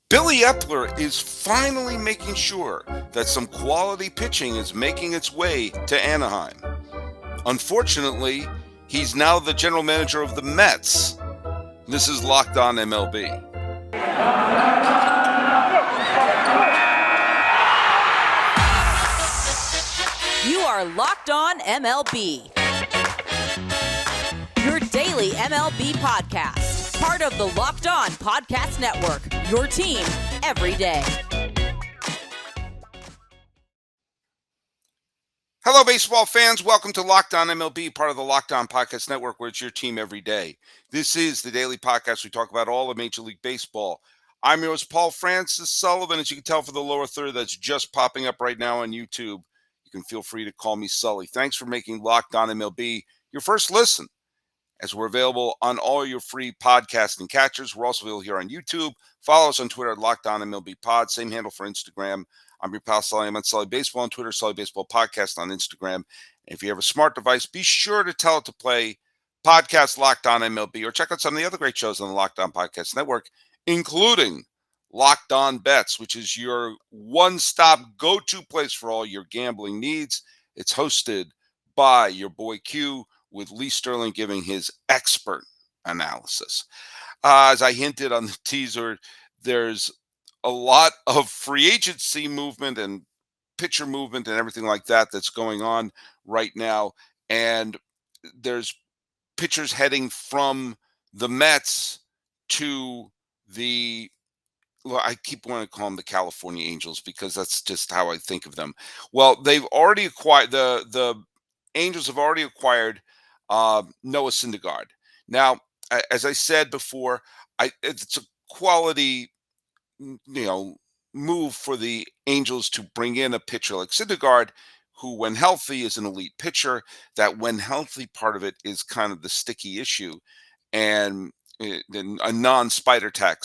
Billy Epler is finally making sure that some quality pitching is making its way to Anaheim. Unfortunately, he's now the general manager of the Mets. This is Locked On MLB. You are Locked On MLB, your daily MLB podcast, part of the Locked On Podcast Network, your team every day. Hello, baseball fans. Welcome to Locked On MLB, part of the Locked On Podcast Network, where it's your team every day. This is the daily podcast. We talk about all of Major League Baseball. I'm your host, Paul Francis Sullivan. As you can tell for the lower third that's just popping up right now on YouTube, you can feel free to call me Sully. Thanks for making Locked On MLB your first listen, as we're available on all your free podcasting catchers. We're also available here on YouTube. Follow us on Twitter at Locked On MLB Pod. Same handle for Instagram. I'm your pal Sully. I'm on Sully Baseball on Twitter, Sully Baseball Podcast on Instagram. And if you have a smart device, be sure to tell it to play podcast Locked On MLB, or check out some of the other great shows on the Locked On Podcast Network, including Locked On Bets, which is your one-stop go-to place for all your gambling needs. It's hosted by your boy Q, with Lee Sterling giving his expert analysis. As I hinted on the teaser, there's a lot of free agency movement and pitcher movement and everything like that that's going on right now. And there's pitchers heading from the Mets to the, well, I keep wanting to call them the California Angels because that's just how I think of them. Well, they've already acquired, the Angels have already acquired Noah Syndergaard. Now, as I said before, it's a quality, move for the Angels to bring in a pitcher like Syndergaard, who, when healthy, is an elite pitcher. That when healthy part of it is kind of the sticky issue, and a non-spider tack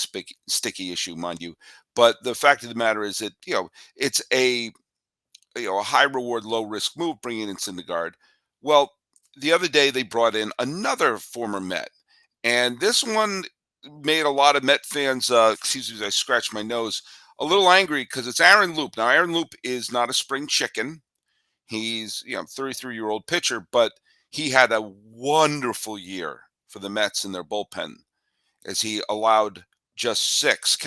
sticky issue, mind you. But the fact of the matter is that it's a high reward, low risk move bringing in Syndergaard. Well, the other day they brought in another former Met, and this one made a lot of Met fans, excuse me as I scratch my nose, a little angry because it's Aaron Loup. Now, Aaron Loup is not a spring chicken. He's 33-year-old pitcher, but he had a wonderful year for the Mets in their bullpen, as he allowed just six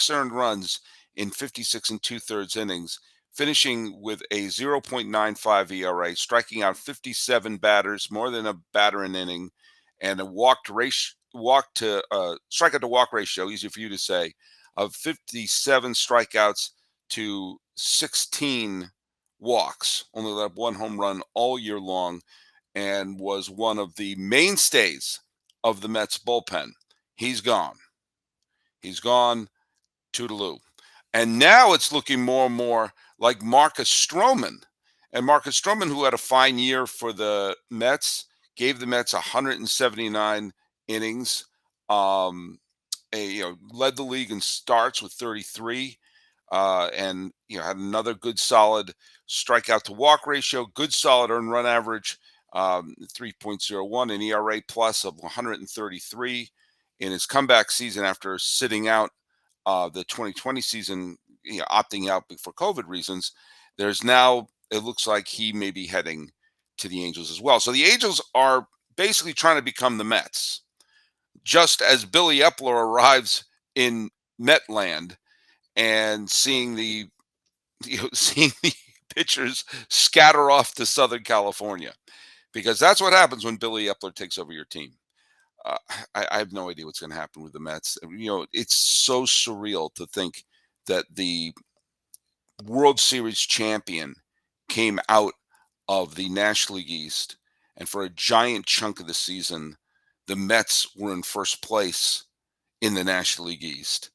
earned runs in 56 and 2/3 innings, finishing with a 0.95 ERA, striking out 57 batters, more than a batter an inning, and a strikeout to walk ratio, easy for you to say, of 57 strikeouts to 16 walks. Only let up one home run all year long, and was one of the mainstays of the Mets bullpen. He's gone. He's gone. Toodaloo. And now it's looking more and more like Marcus Strowman. And Marcus Strowman, who had a fine year for the Mets, gave the Mets 179 innings, led the league in starts with 33, and had another good solid strikeout to walk ratio, good solid earned run average, 3.01, an ERA plus of 133 in his comeback season after sitting out the 2020 season, opting out for COVID reasons. There's now, it looks like he may be heading to the Angels as well. So the Angels are basically trying to become the Mets, just as Billy Epler arrives in Metland and seeing the pitchers scatter off to Southern California, because that's what happens when Billy Epler takes over your team. I have no idea what's going to happen with the Mets. It's so surreal to think that the World Series champion came out of the National League East, and for a giant chunk of the season, the Mets were in first place in the National League East.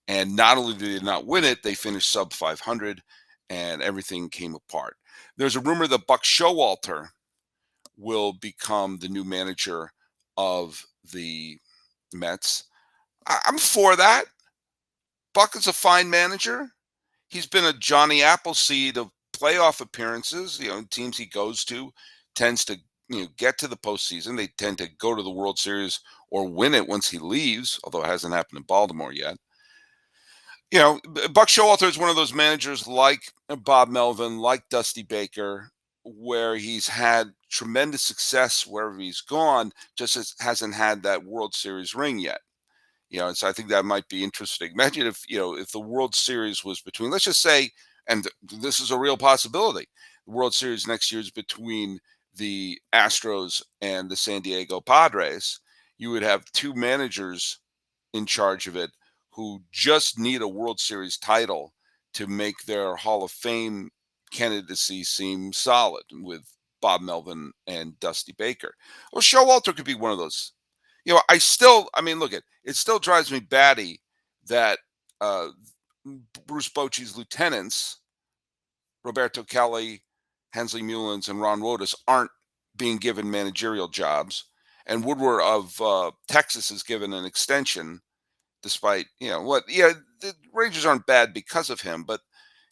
And not only did they not win it, they finished sub 500, and everything came apart. There's a rumor that Buck Showalter will become the new manager of the Mets. I'm for that. Buck is a fine manager. He's been a Johnny Appleseed of playoff appearances. Teams he goes to tends to get to the postseason. They tend to go to the World Series or win it once he leaves, although it hasn't happened in Baltimore yet. Buck Showalter is one of those managers like Bob Melvin, like Dusty Baker, where he's had tremendous success wherever he's gone, just hasn't had that World Series ring yet. And so I think that might be interesting. Imagine if the World Series was between, let's just say, and this is a real possibility, the World Series next year is between the Astros and the San Diego Padres. You would have two managers in charge of it who just need a World Series title to make their Hall of Fame candidacy seem solid with Bob Melvin and Dusty Baker. Well, Showalter could be one of those. I mean, look, it still drives me batty that uh, Bruce Bochy's lieutenants, Roberto Kelly, Hensley Mullins, and Ron Wotus, aren't being given managerial jobs. And Woodward of Texas is given an extension despite the Rangers aren't bad because of him, but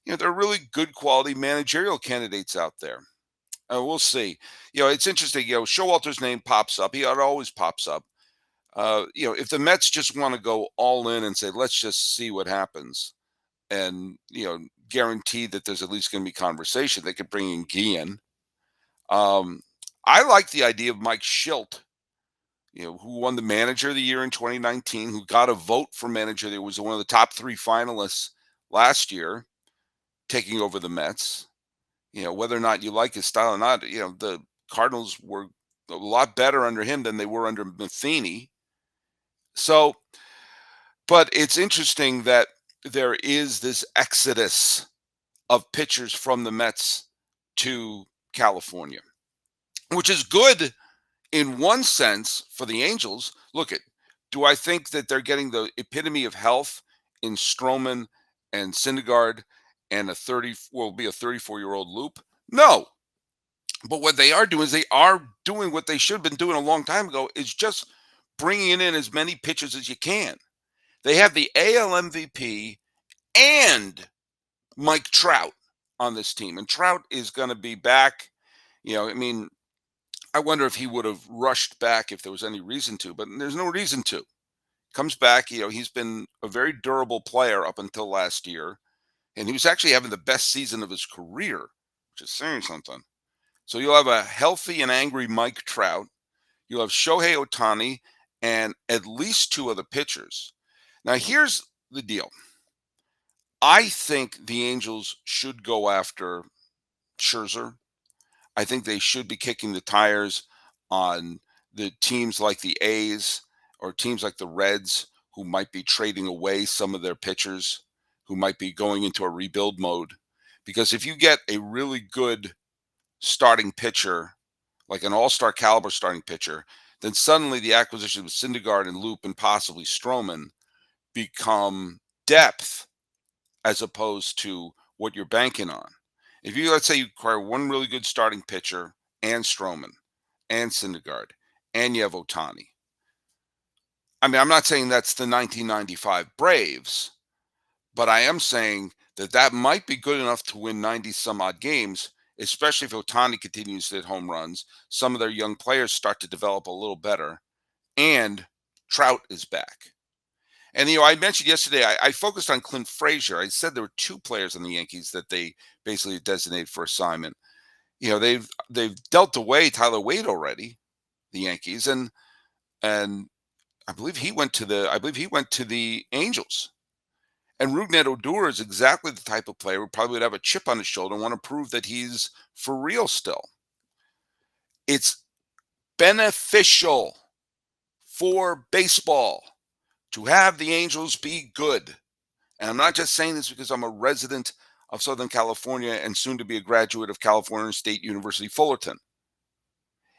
there are really good quality managerial candidates out there. We'll see. It's interesting. Showalter's name pops up. He always pops up. If the Mets just want to go all in and say, let's just see what happens, and guarantee that there's at least going to be conversation, they could bring in Guillen. I like the idea of Mike Schilt, who won the Manager of the Year in 2019, who got a vote for Manager. There was one of the top three finalists last year, taking over the Mets. Whether or not you like his style or not, the Cardinals were a lot better under him than they were under Matheny. So, but it's interesting that there is this exodus of pitchers from the Mets to California, which is good in one sense for the Angels. Do I think that they're getting the epitome of health in Strowman and Syndergaard and will be a 34-year-old Loop? No. But what they are doing is they are doing what they should have been doing a long time ago, is just bringing in as many pitchers as you can. They have the AL MVP and Mike Trout on this team, and Trout is going to be back. I mean, I wonder if he would have rushed back if there was any reason to, but there's no reason to. Comes back, he's been a very durable player up until last year, and he was actually having the best season of his career, which is saying something. So you'll have a healthy and angry Mike Trout. You'll have Shohei Ohtani and at least two other pitchers. Now, here's the deal. I think the Angels should go after Scherzer. I think they should be kicking the tires on the teams like the A's or teams like the Reds, who might be trading away some of their pitchers, who might be going into a rebuild mode. Because if you get a really good starting pitcher, like an all-star caliber starting pitcher, then suddenly the acquisition of Syndergaard and Loop and possibly Strowman become depth as opposed to what you're banking on. If you, let's say, you acquire one really good starting pitcher and Strowman and Syndergaard and you have Ohtani. I mean, I'm not saying that's the 1995 Braves, but I am saying that that might be good enough to win 90 some odd games, especially if Ohtani continues to hit home runs. Some of their young players start to develop a little better, and Trout is back. And, I mentioned yesterday, I focused on Clint Frazier. I said there were two players on the Yankees that they basically designated for assignment. They've dealt away Tyler Wade already, the Yankees, and I believe he went to the Angels. And Rougned Odor is exactly the type of player who probably would have a chip on his shoulder and want to prove that he's for real still. It's beneficial for baseball to have the Angels be good. And I'm not just saying this because I'm a resident of Southern California and soon to be a graduate of California State University Fullerton.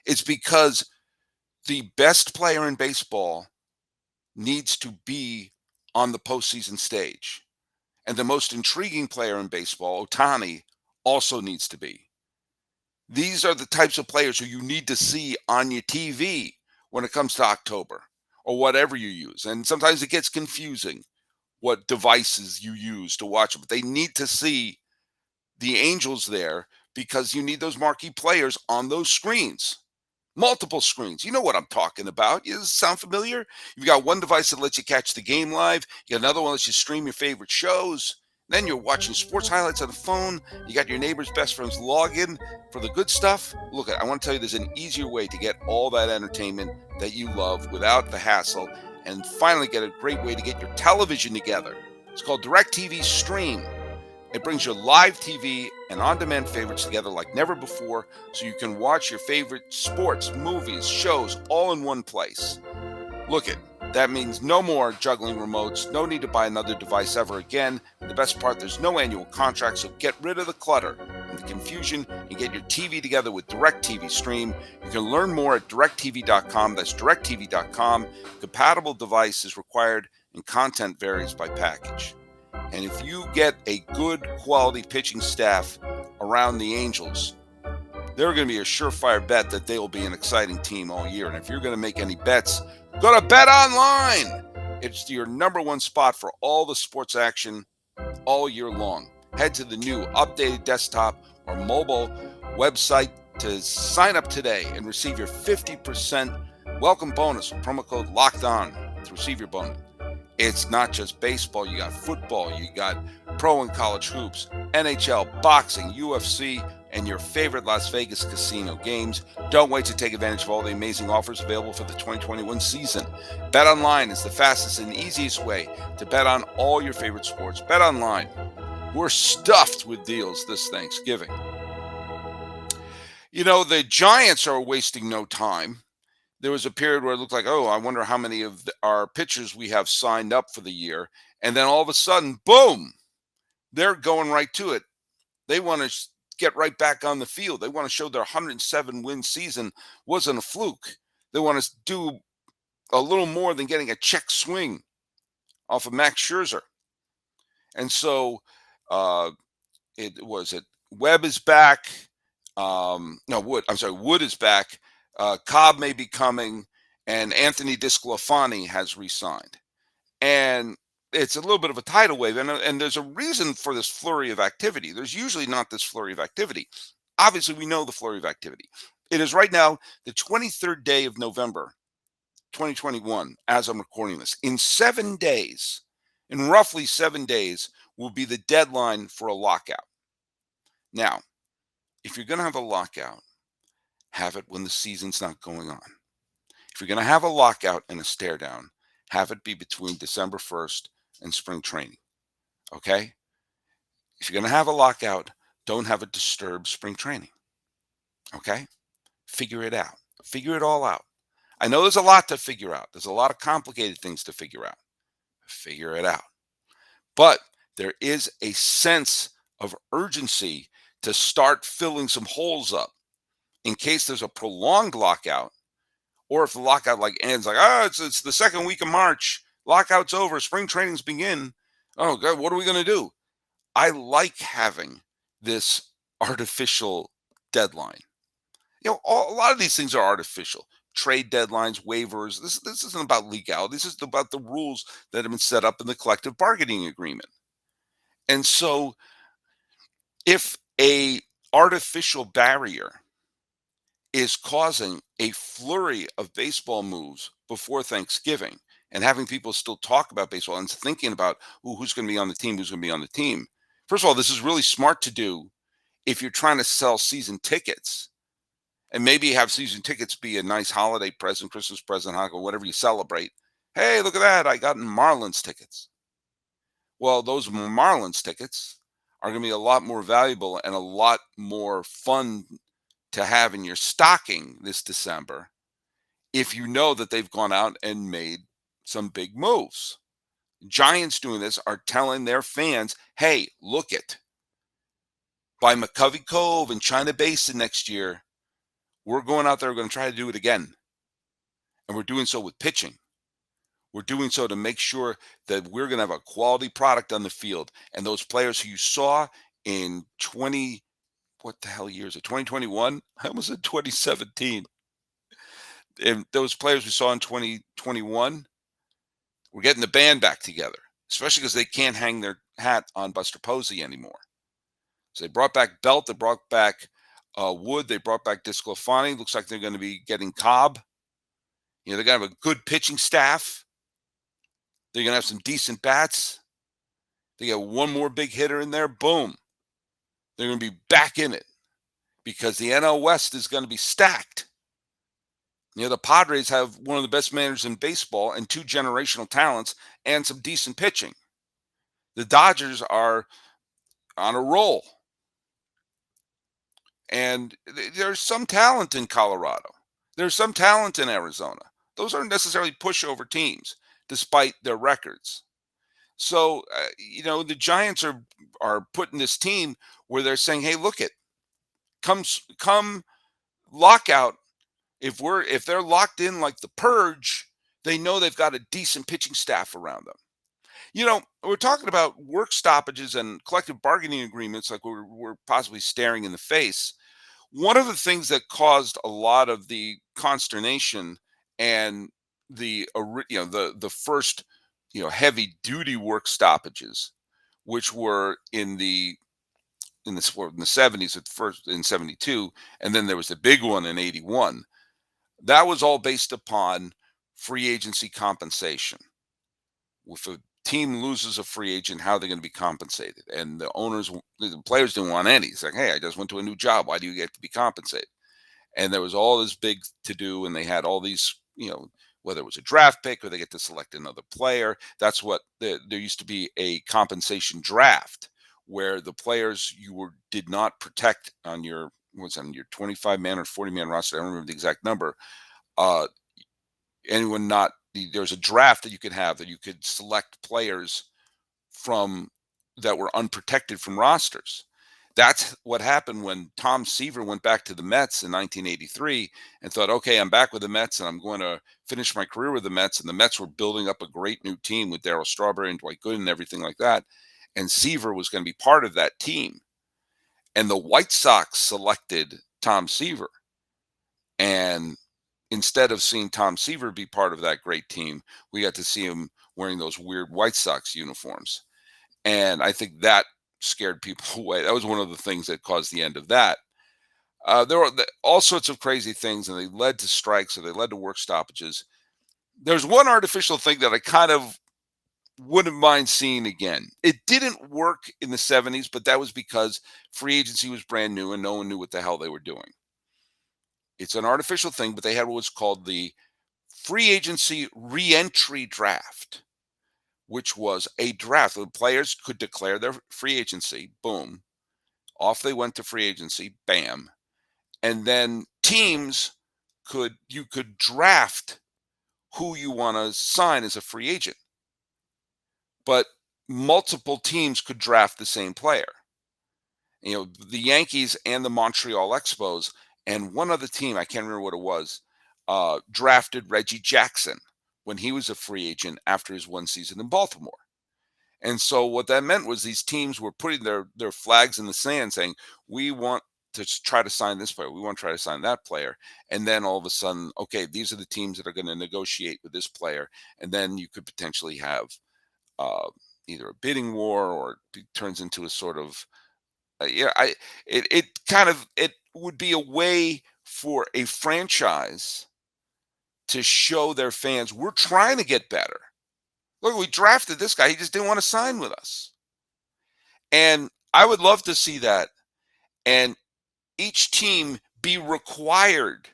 It's because the best player in baseball needs to be on the postseason stage. And the most intriguing player in baseball, Ohtani, also needs to be. These are the types of players who you need to see on your TV when it comes to October or whatever you use. And sometimes it gets confusing what devices you use to watch them. But they need to see the Angels there because you need those marquee players on those screens. Multiple screens. You know what I'm talking about. Does it sound familiar? You've got one device that lets you catch the game live. You got another one that lets you stream your favorite shows. Then you're watching sports highlights on the phone. You got your neighbor's best friend's login for the good stuff. Look, I want to tell you there's an easier way to get all that entertainment that you love without the hassle, and finally get a great way to get your television together. It's called DirecTV Stream. It brings your live TV and on-demand favorites together like never before, so you can watch your favorite sports, movies, shows all in one place. Look it, that means no more juggling remotes, no need to buy another device ever again. And the best part, there's no annual contract, so get rid of the clutter and the confusion and get your TV together with DirecTV Stream. You can learn more at directtv.com. That's directtv.com. Compatible device is required and content varies by package. And if you get a good quality pitching staff around the Angels, they're going to be a surefire bet that they will be an exciting team all year. And if you're going to make any bets, go to BetOnline. It's your number one spot for all the sports action all year long. Head to the new updated desktop or mobile website to sign up today and receive your 50% welcome bonus with promo code LOCKEDON to receive your bonus. It's not just baseball. You got football, you got pro and college hoops, NHL, boxing, UFC, and your favorite Las Vegas casino games. Don't wait to take advantage of all the amazing offers available for the 2021 season. BetOnline is the fastest and easiest way to bet on all your favorite sports. BetOnline, we're stuffed with deals this Thanksgiving. You know, the Giants are wasting no time. There was a period where it looked like, I wonder how many of our pitchers we have signed up for the year. And then all of a sudden, boom, they're going right to it. They want to get right back on the field. They want to show their 107-win season wasn't a fluke. They want to do a little more than getting a check swing off of Max Scherzer. And so Webb is back. Wood is back. Cobb may be coming, and Anthony DeSclafani has re-signed. And it's a little bit of a tidal wave, and there's a reason for this flurry of activity. There's usually not this flurry of activity. Obviously, we know the flurry of activity. It is right now the 23rd day of November, 2021, as I'm recording this. In roughly 7 days, will be the deadline for a lockout. Now, if you're going to have a lockout, have it when the season's not going on. If you're going to have a lockout and a stare down, have it be between December 1st and spring training. Okay? If you're going to have a lockout, don't have it disturb spring training. Okay? Figure it out. Figure it all out. I know there's a lot to figure out. There's a lot of complicated things to figure out. Figure it out. But there is a sense of urgency to start filling some holes up in case there's a prolonged lockout, or if the lockout ends it's the second week of March, lockout's over, spring trainings begin. Oh God, what are we going to do? I like having this artificial deadline. You know, a lot of these things are artificial. Trade deadlines, waivers. This isn't about legality. This is about the rules that have been set up in the collective bargaining agreement. And so if a artificial barrier is causing a flurry of baseball moves before Thanksgiving and having people still talk about baseball and thinking about who's going to be on the team, who's going to be on the team. First of all, this is really smart to do if you're trying to sell season tickets, and maybe have season tickets be a nice holiday present, Christmas present, Hanukkah, whatever you celebrate. Hey, look at that. I got Marlins tickets. Well, those Marlins tickets are going to be a lot more valuable and a lot more fun to have in your stocking this December if you know that they've gone out and made some big moves. Giants doing this are telling their fans, hey, look it. By McCovey Cove and China Basin next year, we're going out there, we're going to try to do it again. And we're doing so with pitching. We're doing so to make sure that we're going to have a quality product on the field. And those players who you saw in 2021? I almost said 2017. And those players we saw in 2021, we're getting the band back together, especially because they can't hang their hat on Buster Posey anymore. So they brought back Belt, they brought back Wood, they brought back Disclafani. Looks like they're going to be getting Cobb. They're going to have a good pitching staff. They're going to have some decent bats. They got one more big hitter in there. Boom. They're going to be back in it because the NL West is going to be stacked. The Padres have one of the best managers in baseball and two generational talents and some decent pitching. The Dodgers are on a roll. And there's some talent in Colorado. There's some talent in Arizona. Those aren't necessarily pushover teams, despite their records. So, the Giants are putting this team where they're saying, "Hey, look it, come lockout. If they're locked in like the Purge, they know they've got a decent pitching staff around them." We're talking about work stoppages and collective bargaining agreements like we're possibly staring in the face. One of the things that caused a lot of the consternation and the first heavy duty work stoppages, which were in the 70s at first in 72, and then there was the big one in 81. That was all based upon free agency compensation. If a team loses a free agent, how they're going to be compensated. And the players didn't want any. It's like, hey, I just went to a new job. Why do you get to be compensated? And there was all this big to do, and they had all these, whether it was a draft pick or they get to select another player. That's what there used to be a compensation draft where the players did not protect on your 25-man or 40-man roster. I don't remember the exact number. There's a draft that you could have that you could select players from that were unprotected from rosters. That's what happened when Tom Seaver went back to the Mets in 1983 and thought, okay, I'm back with the Mets and I'm going to finish my career with the Mets. And the Mets were building up a great new team with Darryl Strawberry and Dwight Gooden and everything like that. And Seaver was going to be part of that team. And the White Sox selected Tom Seaver. And instead of seeing Tom Seaver be part of that great team, we got to see him wearing those weird White Sox uniforms. And I think that scared people away. That was one of the things that caused the end of that. There were all sorts of crazy things, and they led to strikes, or they led to work stoppages. There's one artificial thing that I kind of wouldn't mind seeing again. It didn't work in the 70s, but that was because free agency was brand new and no one knew what the hell they were doing. It's an artificial thing, but they had what was called the free agency ReEntry draft, which was a draft. The players could declare their free agency, boom, off they went to free agency, bam. And then teams you could draft who you want to sign as a free agent. But multiple teams could draft the same player. The Yankees and the Montreal Expos and one other team, I can't remember what it was, drafted Reggie Jackson when he was a free agent after his one season in Baltimore. And so what that meant was these teams were putting their flags in the sand saying, we want to try to sign this player. We want to try to sign that player. And then all of a sudden, okay, these are the teams that are going to negotiate with this player. And then you could potentially have either a bidding war or it turns into a sort of, it would be a way for a franchise to show their fans, we're trying to get better. Look, we drafted this guy. He just didn't want to sign with us. And I would love to see that. And each team be required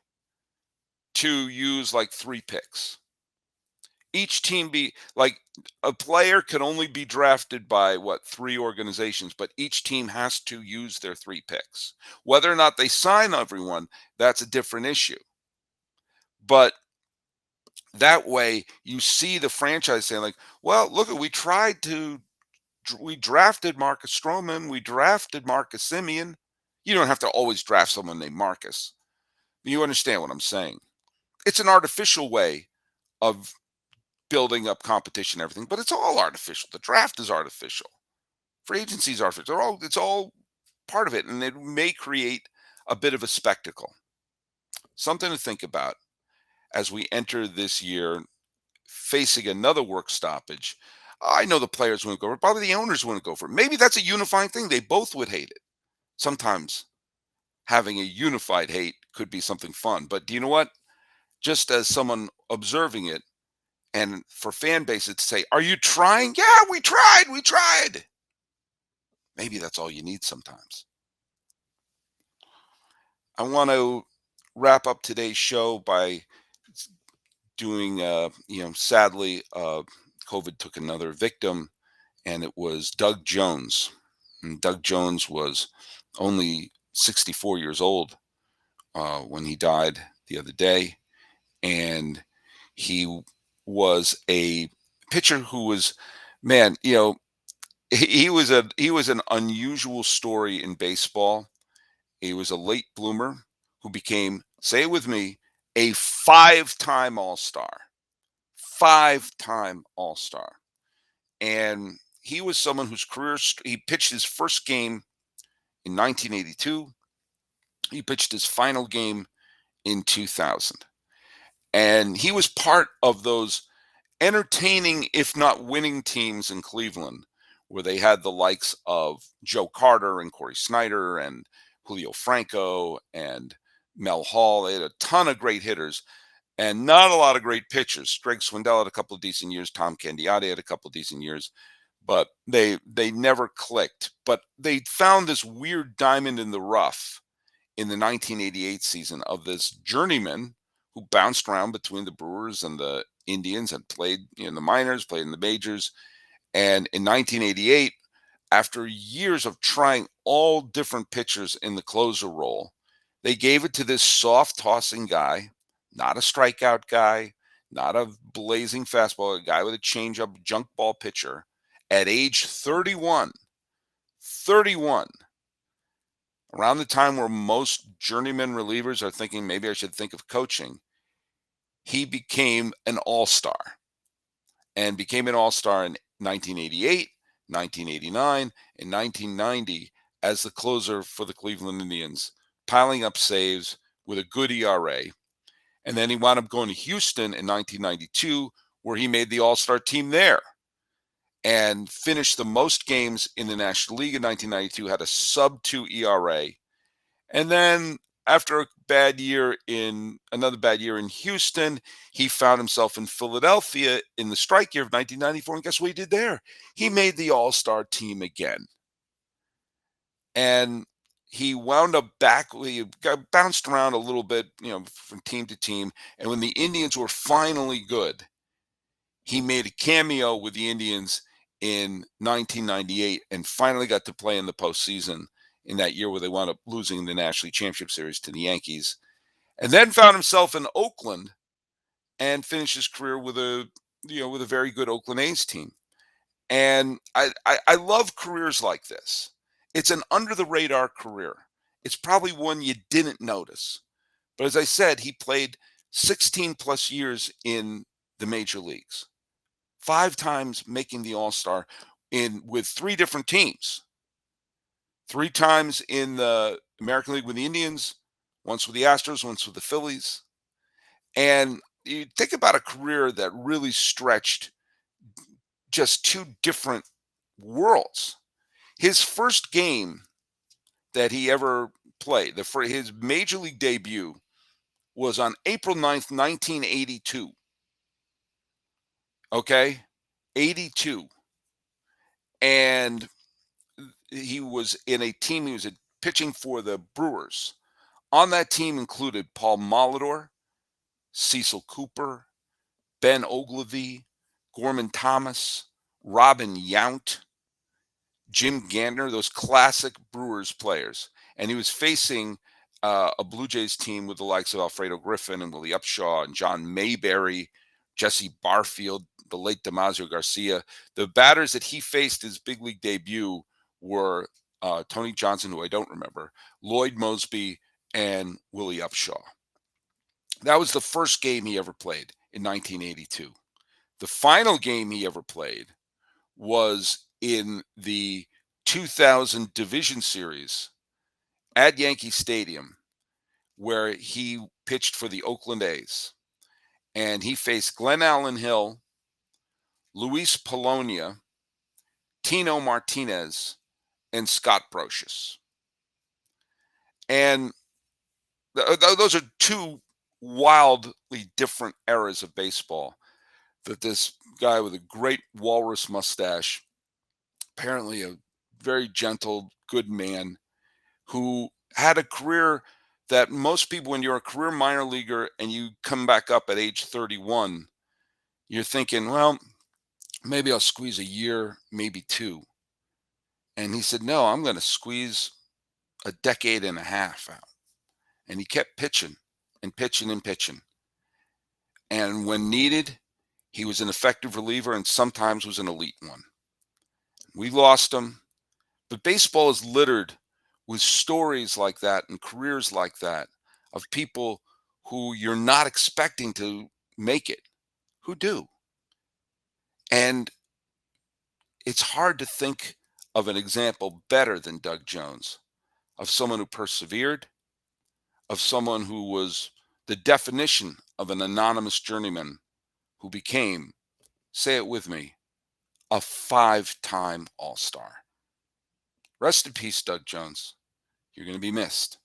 to use like 3 picks. Each team be like a player can only be drafted by 3 organizations, but each team has to use their 3 picks. Whether or not they sign everyone, that's a different issue. But that way you see the franchise saying like, well, look, we drafted Marcus Strowman. We drafted Marcus Semien. You don't have to always draft someone named Marcus. You understand what I'm saying? It's an artificial way of building up competition and everything, but it's all artificial. The draft is artificial. Free agency is artificial. It's all part of it, and it may create a bit of a spectacle. Something to think about as we enter this year facing another work stoppage. I know the players wouldn't go for it. Probably the owners wouldn't go for it. Maybe that's a unifying thing. They both would hate it. Sometimes having a unified hate could be something fun. But do you know what? Just as someone observing it, and for fan bases to say, "Are you trying?" Yeah, we tried. We tried. Maybe that's all you need sometimes. I want to wrap up today's show by doing, sadly, COVID took another victim, and it was Doug Jones. And Doug Jones was only 64 years old when he died the other day. And he was a pitcher who was, man, he was an unusual story in baseball. He was a late bloomer who became, say it with me, a five-time All-Star. Five-time All-Star. And he was someone whose career, he pitched his first game in 1982. He pitched his final game in 2000. And he was part of those entertaining, if not winning teams in Cleveland, where they had the likes of Joe Carter and Corey Snyder and Julio Franco and Mel Hall. They had a ton of great hitters and not a lot of great pitchers. Greg Swindell had a couple of decent years. Tom Candiotti had a couple of decent years, but they never clicked. But they found this weird diamond in the rough in the 1988 season of this journeyman who bounced around between the Brewers and the Indians and played in the minors, played in the majors. And in 1988, after years of trying all different pitchers in the closer role, they gave it to this soft tossing guy, not a strikeout guy, not a blazing fastball, a guy with a changeup junk ball pitcher at age 31. 31. Around the time where most journeyman relievers are thinking, maybe I should think of coaching, he became an all-star and became an all-star in 1988, 1989, and 1990 as the closer for the Cleveland Indians, piling up saves with a good ERA. And then he wound up going to Houston in 1992, where he made the all-star team there and finished the most games in the National League in 1992, had a sub-2 ERA. And then after another bad year in Houston, he found himself in Philadelphia in the strike year of 1994. And guess what he did there? He made the all-star team again. And he wound up he got bounced around a little bit, from team to team. And when the Indians were finally good, he made a cameo with the Indians in 1998 and finally got to play in the postseason in that year where they wound up losing the National League Championship Series to the Yankees. And then found himself in Oakland and finished his career with a very good Oakland A's team. And I love careers like this. It's an under the radar career. It's probably one you didn't notice. But as I said, he played 16 plus years in the major leagues, 5 times making the All-Star with 3 different teams. 3 times in the American League with the Indians, once with the Astros, once with the Phillies. And you think about a career that really stretched just 2 different worlds. His first game that he ever played, his major league debut, was on April 9th, 1982. Okay? 82. And he was in a team, he was pitching for the Brewers. On that team included Paul Molitor, Cecil Cooper, Ben Ogilvy, Gorman Thomas, Robin Yount, Jim Gantner, those classic Brewers players. And he was facing a Blue Jays team with the likes of Alfredo Griffin and Willie Upshaw and John Mayberry, Jesse Barfield, the late Damasio Garcia. The batters that he faced his big league debut were Tony Johnson, who I don't remember, Lloyd Mosby, and Willie Upshaw. That was the first game he ever played in 1982. The final game he ever played was in the 2000 Division Series at Yankee Stadium, where he pitched for the Oakland A's. And he faced Glenn Allen Hill, Luis Polonia, Tino Martinez, and Scott Brocious. And those are two wildly different eras of baseball. That this guy with a great walrus mustache, apparently a very gentle, good man, who had a career that most people, when you're a career minor leaguer and you come back up at age 31, you're thinking, well, maybe I'll squeeze a year, maybe two. And he said, no, I'm going to squeeze a decade and a half out. And he kept pitching and pitching and pitching. And when needed, he was an effective reliever and sometimes was an elite one. We lost him. But baseball is littered with stories like that and careers like that of people who you're not expecting to make it, who do. And it's hard to think of an example better than Doug Jones, of someone who persevered, of someone who was the definition of an anonymous journeyman who became, say it with me, a 5-time All-Star. Rest in peace, Doug Jones. You're going to be missed.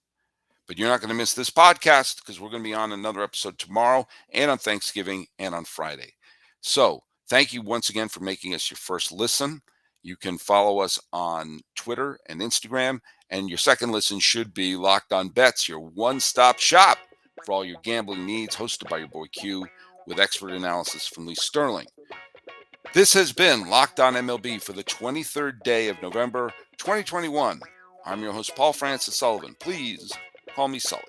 But you're not going to miss this podcast because we're going to be on another episode tomorrow and on Thanksgiving and on Friday. So thank you once again for making us your first listen. You can follow us on Twitter and Instagram. And your second listen should be Locked On Bets, your one-stop shop for all your gambling needs, hosted by your boy Q, with expert analysis from Lee Sterling. This has been Locked On MLB for the 23rd day of November, 2021. I'm your host, Paul Francis Sullivan. Please call me Sully.